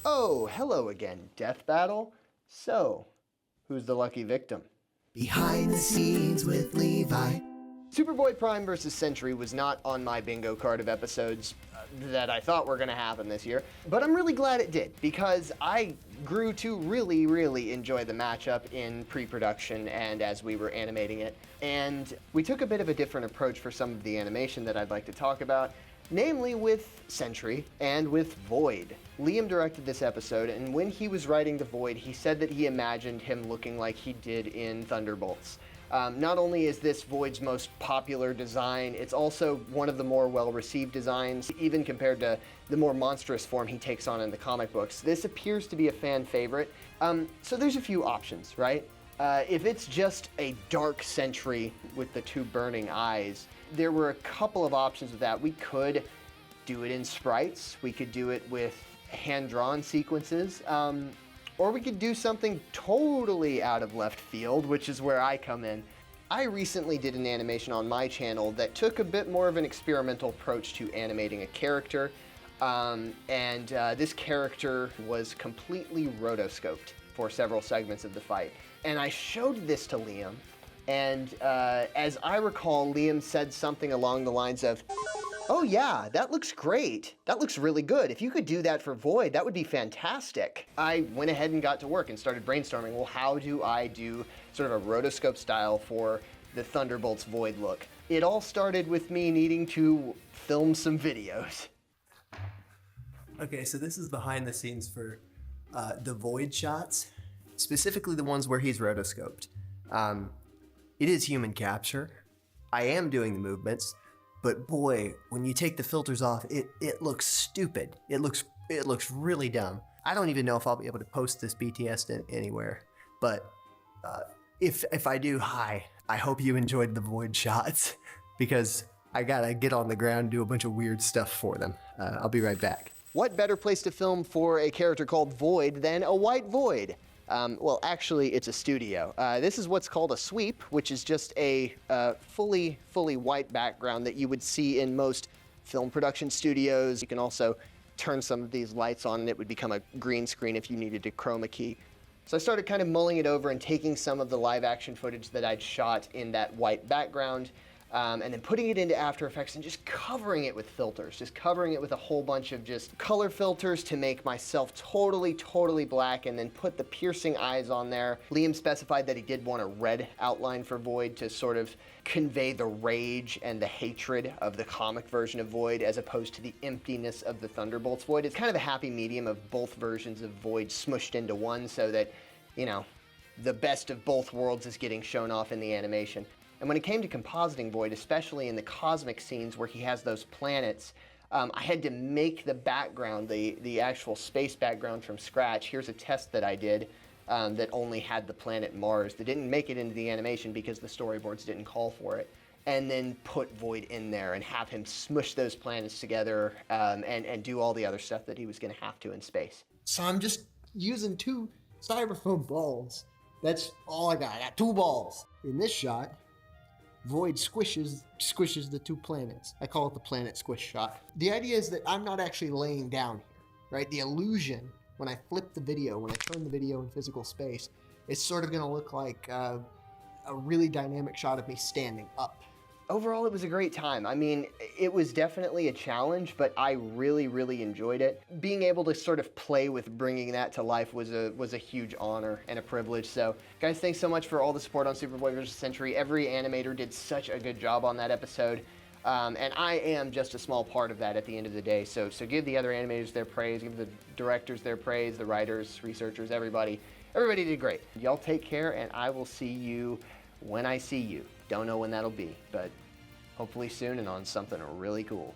Oh, hello again, Death Battle. So, who's the lucky victim? Behind the scenes with Levi. Superboy-Prime versus Sentry was not on my bingo card of episodes that I thought were going to happen this year, but I'm really glad it did, because I grew to really enjoy the matchup in pre-production and as we were animating it. And we took a bit of a different approach for some of the animation that I'd like to talk about, namely with Sentry and with Void. Liam directed this episode, and when he was writing the Void, he said that he imagined him looking like he did in Thunderbolts. Not only is this Void's most popular design, it's also one of the more well-received designs, even compared to the more monstrous form he takes on in the comic books. This appears to be a fan favorite, so there's a few options, right? If it's just a dark Sentry with the two burning eyes, there were a couple of options with that. We could do it in sprites, we could do it with hand-drawn sequences, or we could do something totally out of left field, which is where I come in. I recently did an animation on my channel that took a bit more of an experimental approach to animating a character, and this character was completely rotoscoped for several segments of the fight. And I showed this to Liam, and as I recall, Liam said something along the lines of, "Oh yeah, that looks great. That looks really good. If you could do that for Void, that would be fantastic." I went ahead and got to work and started brainstorming, well, how do I do sort of a rotoscope style for the Thunderbolts Void look? It all started with me needing to film some videos. Okay, so this is behind the scenes for the Void shots, specifically the ones where he's rotoscoped. It is human capture. I am doing the movements, but boy, when you take the filters off, it looks stupid. It looks really dumb. I don't even know if I'll be able to post this BTS anywhere, but if I do, hi. I hope you enjoyed the Void shots, because I gotta get on the ground and do a bunch of weird stuff for them. I'll be right back. What better place to film for a character called Void than a white void? Well, actually, it's a studio. This is what's called a sweep, which is just a fully white background that you would see in most film production studios. You can also turn some of these lights on and it would become a green screen if you needed to chroma key. So I started kind of mulling it over and taking some of the live action footage that I'd shot in that white background, and then putting it into After Effects and just covering it with filters, just covering it with a whole bunch of just color filters to make myself totally black, and then put the piercing eyes on there. Liam specified that he did want a red outline for Void to sort of convey the rage and the hatred of the comic version of Void as opposed to the emptiness of the Thunderbolts Void. It's kind of a happy medium of both versions of Void smushed into one so that, you know, the best of both worlds is getting shown off in the animation. And when it came to compositing Void, especially in the cosmic scenes where he has those planets, I had to make the background, the actual space background from scratch. Here's a test that I did that only had the planet Mars, that didn't make it into the animation because the storyboards didn't call for it. And then put Void in there and have him smush those planets together and do all the other stuff that he was going to have to in space. So I'm just using two styrofoam balls. That's all I got. I got two balls. In this shot, Void squishes the two planets. I call it the planet squish shot. The idea is that I'm not actually laying down here, right? The illusion, when I flip the video, when I turn the video in physical space, it's sort of gonna look like a really dynamic shot of me standing up. Overall, it was a great time. I mean, it was definitely a challenge, but I really enjoyed it. Being able to sort of play with bringing that to life was a huge honor and a privilege. So, guys, thanks so much for all the support on Superboy vs. Sentry. Every animator did such a good job on that episode, and I am just a small part of that at the end of the day. So give the other animators their praise, give the directors their praise, the writers, researchers, everybody. Everybody did great. Y'all take care, and I will see you when I see you. Don't know when that'll be, but hopefully soon and on something really cool.